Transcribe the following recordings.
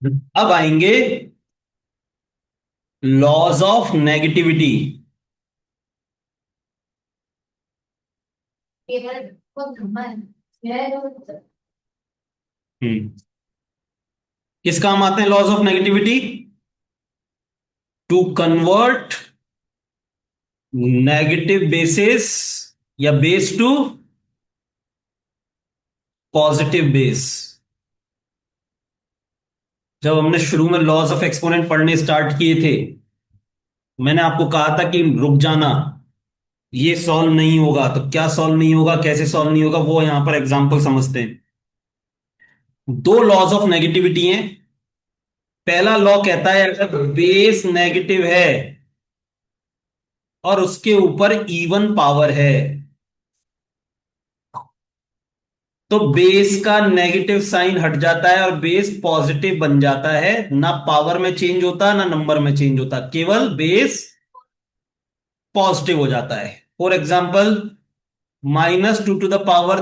अब आएंगे laws of negativity. हम्म किस काम आते हैं laws of negativity? To convert negative basis या बेस टू पॉजिटिव बेस। जब हमने शुरू में लॉज ऑफ एक्सपोनेंट पढ़ने स्टार्ट किए थे, मैंने आपको कहा था कि रुक जाना, ये सॉल्व नहीं होगा। तो क्या सॉल्व नहीं होगा, कैसे सॉल्व नहीं होगा, वो यहां पर एग्जांपल समझते हैं। दो लॉज ऑफ नेगेटिविटी हैं। पहला लॉ कहता है अगर बेस नेगेटिव है और उसके ऊपर इवन पावर है, तो बेस का नेगेटिव साइन हट जाता है और बेस पॉजिटिव बन जाता है। ना पावर में चेंज होता ना नंबर में चेंज होता, केवल बेस पॉजिटिव हो जाता है। For example, -2 to the power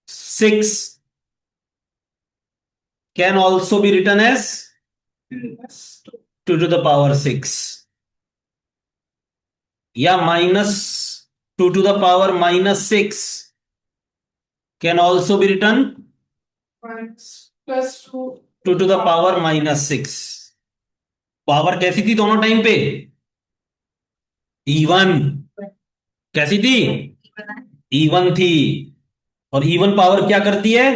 6 can also be written as 2 to the power 6, या -2 to the power -6 can also be written +2 to the power -6। Power कैसी थी दोनों टाइम पे? इवन। कैसी थी? इवन थी। और इवन पावर क्या करती है?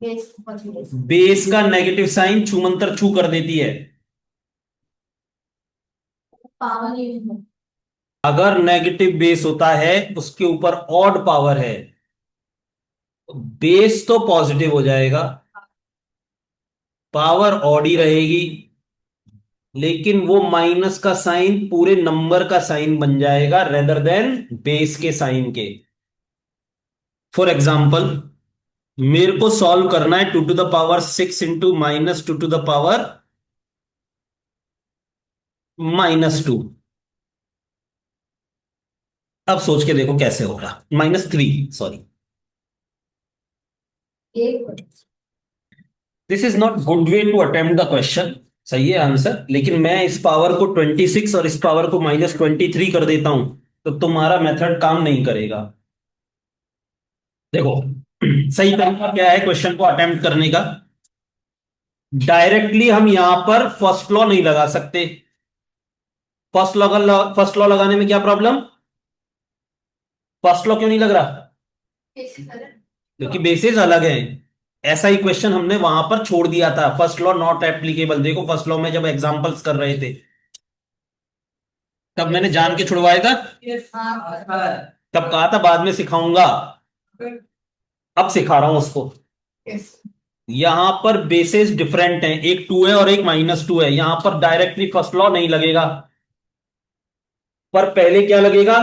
बेस का नेगेटिव साइन छूमंतर छू कर देती है। अगर नेगेटिव बेस होता है, उसके ऊपर ऑड पावर है, तो बेस तो पॉजिटिव हो जाएगा, पावर ऑड ही रहेगी, लेकिन वो माइनस का साइन पूरे नंबर का साइन बन जाएगा रेदर देन बेस के साइन के। फॉर एग्जाम्पल, मेरे को सॉल्व करना है 2 to the power 6 into -2 to the power -2। अब सोच के देखो कैसे होगा। -3, sorry. This is not good way to attempt the question. सही है आंसर, लेकिन मैं इस पावर को 26 और इस पावर को -23 कर देता हूं, तो तुम्हारा मेथड काम नहीं करेगा। देखो, सही तरीका क्या है क्वेश्चन को अटेम्प्ट करने का? डायरेक्टली हम यहां पर फर्स्ट लॉ नहीं लगा सकते। फर्स्ट लॉ लगाने में क्या प्रॉब्लम? फर्स्ट लॉ क्यों नहीं लग रहा? क्योंकि बेसिस अलग है। ऐसा ही क्वेश्चन हमने वहां पर छोड़ दिया था, फर्स्ट लॉ नॉट एप्लीकेबल। देखो फर्स्ट लॉ में जब एग्जांपल्स कर रहे थे, तब मैंने जान के छुड़वाया था। तब कहा था बाद में सिखाऊंगा, अब सिखा रहा हूं उसको। यहां पर बेसिस डिफरेंट हैं, एक 2 है और एक -2 है। यहां पर डायरेक्टली फर्स्ट लॉ नहीं लगेगा, पर पहले क्या लगेगा?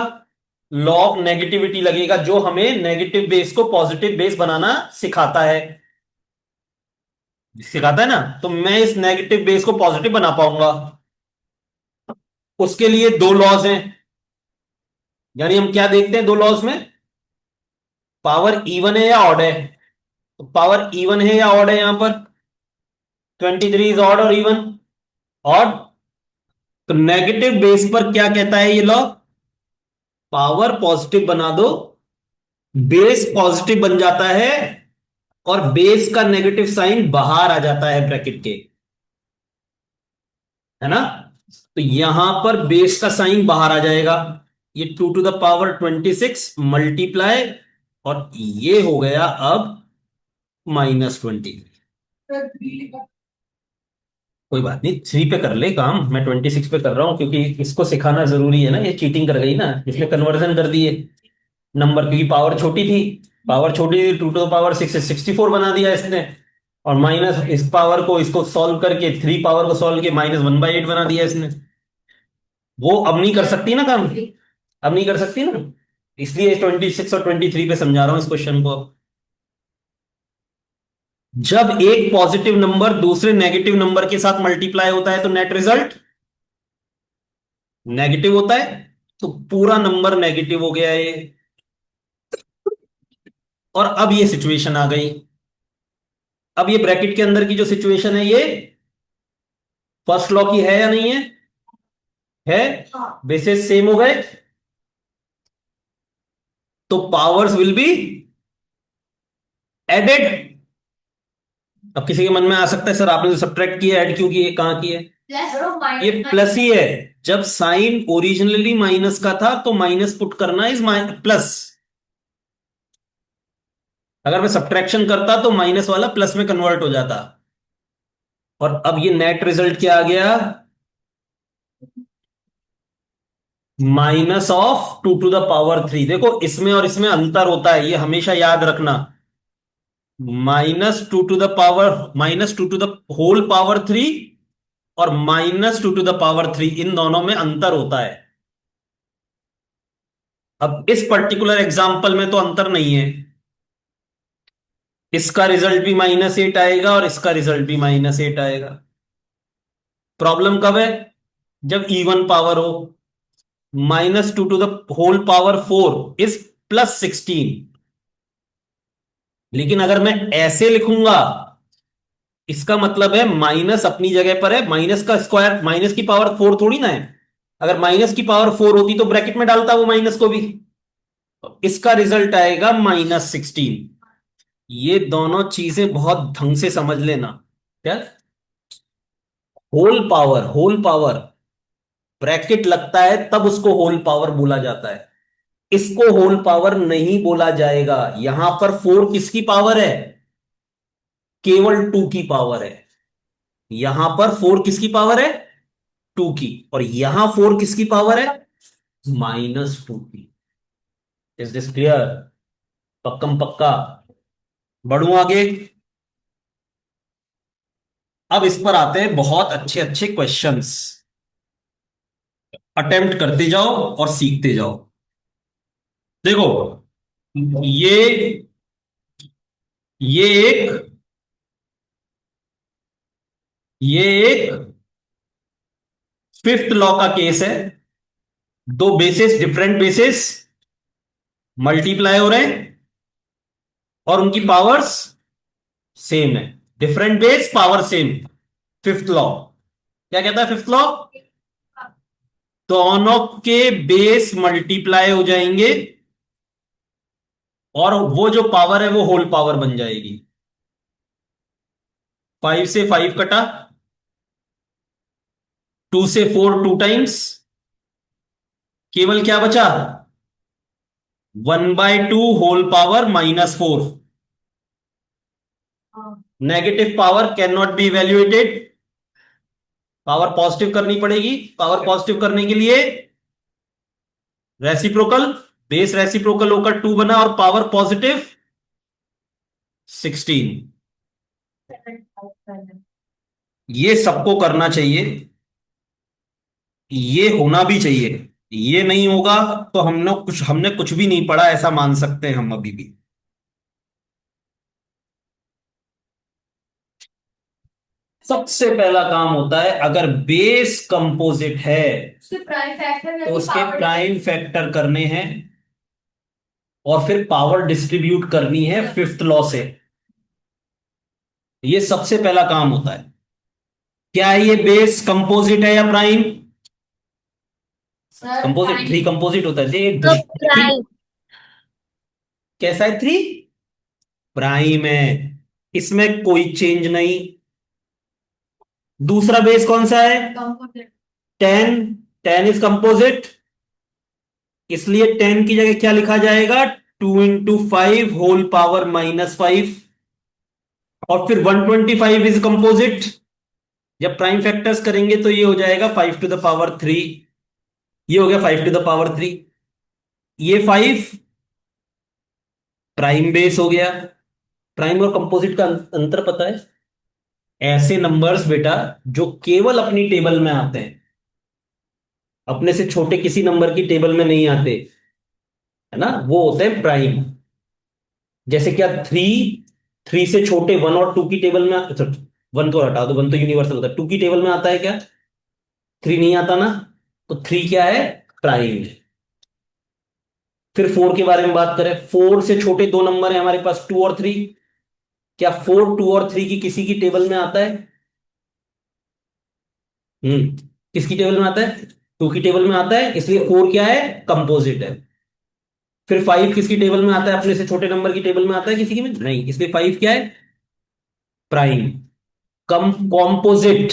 लॉ ऑफ नेगेटिविटी लगेगा, जो हमें नेगेटिव बेस को पॉजिटिव बेस बनाना सिखाता है ना। तो मैं इस नेगेटिव बेस को पॉजिटिव बना पाऊंगा। उसके लिए दो लॉज हैं। यानी हम क्या देखते हैं दो लॉज में? पावर इवन है या ऑड है? तो पावर इवन है या ऑड है यहां पर? 23 इज ऑड और इवन? ऑड। तो नेगेटिव बेस पर क्या कहता है ये लॉ? पावर पॉजिटिव बना दो, बेस पॉजिटिव बन जाता है, और बेस का नेगेटिव साइन बाहर आ जाता है ब्रैकेट के, है ना। तो यहां पर बेस का साइन बाहर आ जाएगा। ये 2 to the power 26 मल्टीप्लाई, और ये हो गया अब -20। कोई बात नहीं, 3 पे कर ले काम, मैं 26 पे कर रहा हूं क्योंकि इसको सिखाना जरूरी है ना। ये चीटिंग कर गई ना, इसने कन्वर्जन कर दिए नंबर, क्योंकि पावर छोटी थी। पावर छोटी थी, 2 to the power 6 से 64 बना दिया इसने। और माइनस इस पावर को, इसको सॉल्व करके, 3 पावर को सॉल्व के -1/8 बना दिया इसने। वो अब नहीं कर सकती ना काम, अब नहीं कर सकती ना। इसलिए 26 और 23 पे समझा रहा हूं इस क्वेश्चन को अब। जब एक पॉजिटिव नंबर दूसरे नेगेटिव नंबर के साथ मल्टीप्लाई होता है, तो नेट रिजल्ट नेगेटिव होता है। तो पूरा नंबर नेगेटिव हो गया ये। और अब ये सिचुएशन आ गई। अब ये ब्रैकेट के अंदर की जो सिचुएशन है, ये फर्स्ट लॉ की है या नहीं है बेसिस सेम हो गए, तो पावर्स विल बी एडेड। अब किसी के मन में आ सकता है, सर आपने तो सब्ट्रैक्ट किया, ऐड क्यों किए, कहां किए? ये प्लस ही है। जब साइन ओरिजिनली माइनस का था तो माइनस पुट करना इज प्लस। अगर मैं सब्ट्रैक्शन करता तो माइनस वाला प्लस में कन्वर्ट हो जाता। और अब ये नेट रिजल्ट क्या आ गया? -2 to the power 3। देखो इसमें और इसमें अंतर होता है, ये हमेशा याद रखना। -2 to the होल पावर 3 और -2 to the power 3, इन दोनों में अंतर होता है। अब इस पर्टिकुलर एग्जाम्पल में तो अंतर नहीं है, इसका रिजल्ट भी -8 आएगा और इसका रिजल्ट भी -8 आएगा। प्रॉब्लम कब है? जब इवन पावर हो। -2 to the whole power 4 is +16। लेकिन अगर मैं ऐसे लिखूंगा, इसका मतलब है माइनस अपनी जगह पर है, माइनस का स्क्वायर, माइनस की पावर 4 थोड़ी ना है। अगर माइनस की पावर 4 होती तो ब्रैकेट में डालता वो माइनस को भी। तो इसका रिजल्ट आएगा -16। ये दोनों चीजें बहुत ढंग से समझ लेना। क्या? होल पावर ब्रैकेट लगता है तब उसको होल पावर बोला जाता है। इसको होल पावर नहीं बोला जाएगा। यहां पर 4 किसकी पावर है? केवल 2 की पावर है। यहां पर 4 किसकी पावर है? 2 की। और यहां 4 किसकी पावर है? -2 की। Is this clear? पक्कम पक्का। बढ़ू आगे। अब इस पर आते हैं बहुत अच्छे अच्छे क्वेश्चंस। अटेम्प्ट करते जाओ और सीखते जाओ। देखो, ये ये एक ये एक फिफ्थ लॉ का केस है। दो बेसिस, डिफरेंट बेसिस मल्टीप्लाई हो रहे हैं और उनकी पावर्स सेम है। Different base, power same. Fifth law क्या कहता है? फिफ्थ लॉ, दोनों के बेस मल्टीप्लाई हो जाएंगे और वो जो पावर है वो होल पावर बन जाएगी। 5 से 5 कटा, 2 से 4 टू टाइम्स, केवल क्या बचा? 1/2 whole power -4। Negative power can not be evaluated, power positive करनी पड़ेगी। पावर पॉजिटिव करने के लिए रेसिप्रोकल, बेस रेसिप्रोकल होकर 2 बना और पावर पॉजिटिव 16। ये सबको करना चाहिए, ये होना भी चाहिए। ये नहीं होगा तो हमने कुछ भी नहीं पढ़ा, ऐसा मान सकते हैं हम अभी भी। सबसे पहला काम होता है, अगर बेस कंपोजिट है तो उसके प्राइम फैक्टर करने हैं और फिर पावर डिस्ट्रीब्यूट करनी है फिफ्थ लॉ से। ये सबसे पहला काम होता है। क्या ये बेस कंपोजिट है या प्राइम? कंपोजिट, 3 कंपोजिट होता है। तो थ्री प्राइम। कैसा है? 3 प्राइम है, इसमें कोई चेंज नहीं। दूसरा बेस कौन सा है? 10। 10 इज कंपोजिट, इसलिए 10 की जगह क्या लिखा जाएगा? 2 × 5 होल पावर -5। और फिर 125 इज कंपोजिट। जब प्राइम फैक्टर्स करेंगे तो ये हो जाएगा 5 to the power 3। ये हो गया 5 to the power 3। ये 5 प्राइम बेस हो गया। प्राइम और कंपोजिट का अंतर पता है? ऐसे नंबर्स बेटा जो केवल अपनी टेबल में आते हैं, अपने से छोटे किसी नंबर की टेबल में नहीं आते, है ना, वो होते हैं प्राइम। जैसे क्या? 3, 3 से छोटे 1 और 2 की टेबल में, अच्छा 1 को हटा दो, 1 तो यूनिवर्सल होता है, 2 की टेबल में आता है क्या? 3 नहीं आता ना। तो 3 क्या है? प्राइम। फिर 4 के बारे में बात करें, 4 से छोटे दो नंबर है हमारे पास, 2 और 3। क्या 4 2 और 3 की किसी की टेबल में आता है? किसकी टेबल में आता है? 2 की टेबल में आता है, इसलिए 4 क्या है? कंपोजिट है। फिर 5 किसकी टेबल में आता है? अपने से छोटे नंबर की टेबल में आता है किसी की में नहीं, इसलिए 5 क्या है? प्राइम। कम कॉम्पोजिट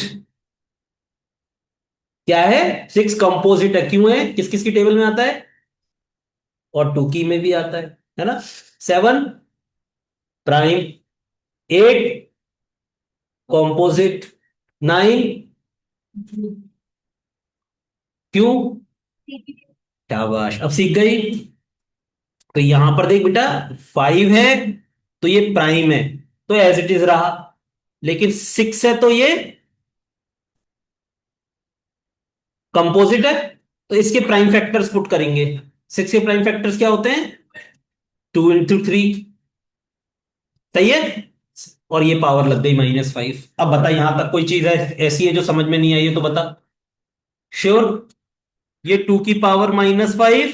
क्या है? 6 कंपोजिट है, क्यों है? किस किस की टेबल में आता है? और 2 की में भी आता है ना? 7 प्राइम, 8 कॉम्पोजिट, 9 क्यों? शाबाश, अब सीख गई। तो यहां पर देख बेटा, 5 है तो ये प्राइम है, तो एज इट इज रहा। लेकिन 6 है तो ये कंपोजिट है, तो इसके प्राइम फैक्टर्स पुट करेंगे। 6 के प्राइम फैक्टर्स क्या होते हैं? 2 into 3। सही है। और ये पावर लग गई -5। अब बता, यहां तक कोई चीज है ऐसी है जो समझ में नहीं आई है तो बता। श्योर? ये 2 की पावर -5,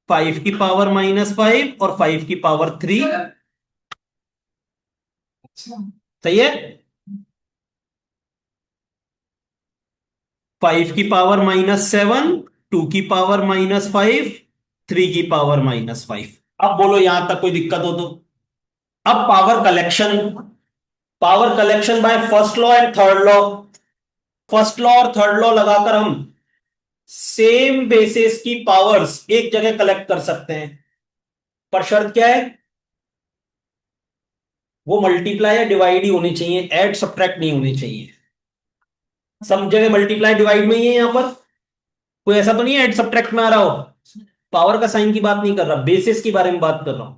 5 की पावर -5 और 5 की पावर 3। सही है। 5 की पावर -7, 2 की पावर -5, 3 की पावर -5। अब बोलो यहां तक कोई दिक्कत हो तो। अब power collection by first law and third law. First law और थर्ड लॉ लगाकर हम सेम बेसिस की पावर्स एक जगह कलेक्ट कर सकते हैं। पर शर्त क्या है? वो मल्टीप्लाई या डिवाइड ही होनी चाहिए, ऐड सब्ट्रैक्ट नहीं होनी चाहिए। सब जगह मल्टीप्लाई डिवाइड में ही है यहां पर। कोई ऐसा तो नहीं है ऐड सब्ट्रैक्ट में आ रहा हो। पावर का साइन की बात नहीं कर रहा, बेसिस की बारे में बात कर रहा हूं।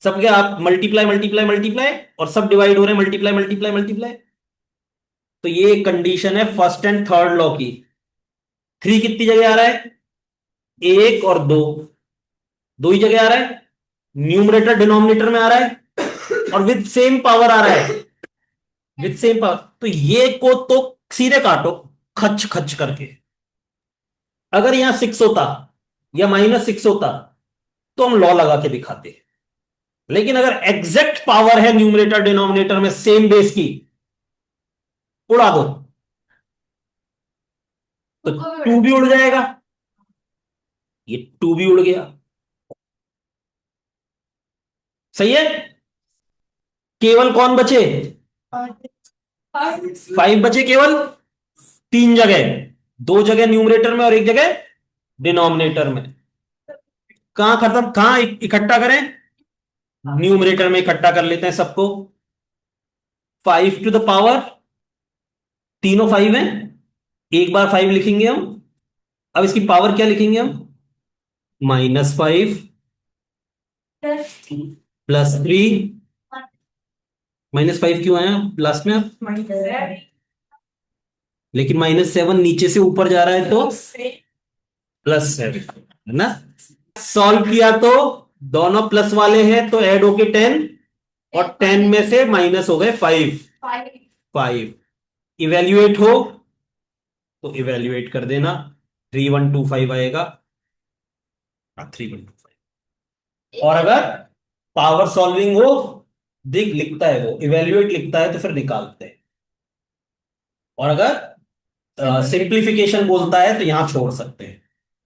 सब क्या आप मल्टीप्लाई मल्टीप्लाई मल्टीप्लाई और सब डिवाइड हो रहे हैं मल्टीप्लाई मल्टीप्लाई मल्टीप्लाई। तो ये कंडीशन है फर्स्ट एंड थर्ड लॉ की। 3 कितनी जगह आ रहा है? 1 और 2, दो ही जगह आ रहा है। न्यूमरेटर डिनोमिनेटर में आ रहा है और विद सेम पावर आ रहा है। विद सेम पावर, तो ये को तो सीधे काटो खच खच करके। अगर यहां 6 होता या -6 होता तो हम लॉ लगा के दिखाते। लेकिन अगर एग्जैक्ट पावर है न्यूमरेटर डिनोमिनेटर में सेम बेस की, उड़ा दो तो 2 भी उड़ जाएगा। ये 2 भी उड़ गया। सही है। केवल कौन बचे? 5 बचे केवल। 3 जगह, 2 जगह न्यूमरेटर में और 1 जगह डिनोमिनेटर में। कहां खत्म, कहां इकट्ठा करें? न्यूमरेटर में इकट्ठा कर लेते हैं सबको। 5 टू द पावर, तीनों 5 है, एक बार 5 लिखेंगे हम। अब इसकी पावर क्या लिखेंगे हम? -5 +3। -5 क्यों आया लास्ट में? लेकिन -7 नीचे से ऊपर जा रहा है तो +7 है ना। सॉल्व किया तो दोनों प्लस वाले हैं तो ऐड होके 10, और 10 में से माइनस हो गए 5। 5 इवेल्युएट हो तो इवेल्युएट कर देना। 3125 आएगा। 3125। और अगर पावर सॉल्विंग हो, दिख लिखता है वो इवेल्युएट लिखता है तो फिर निकालते हैं। और अगर सिंप्लीफिकेशन बोलता है तो यहां छोड़ सकते हैं।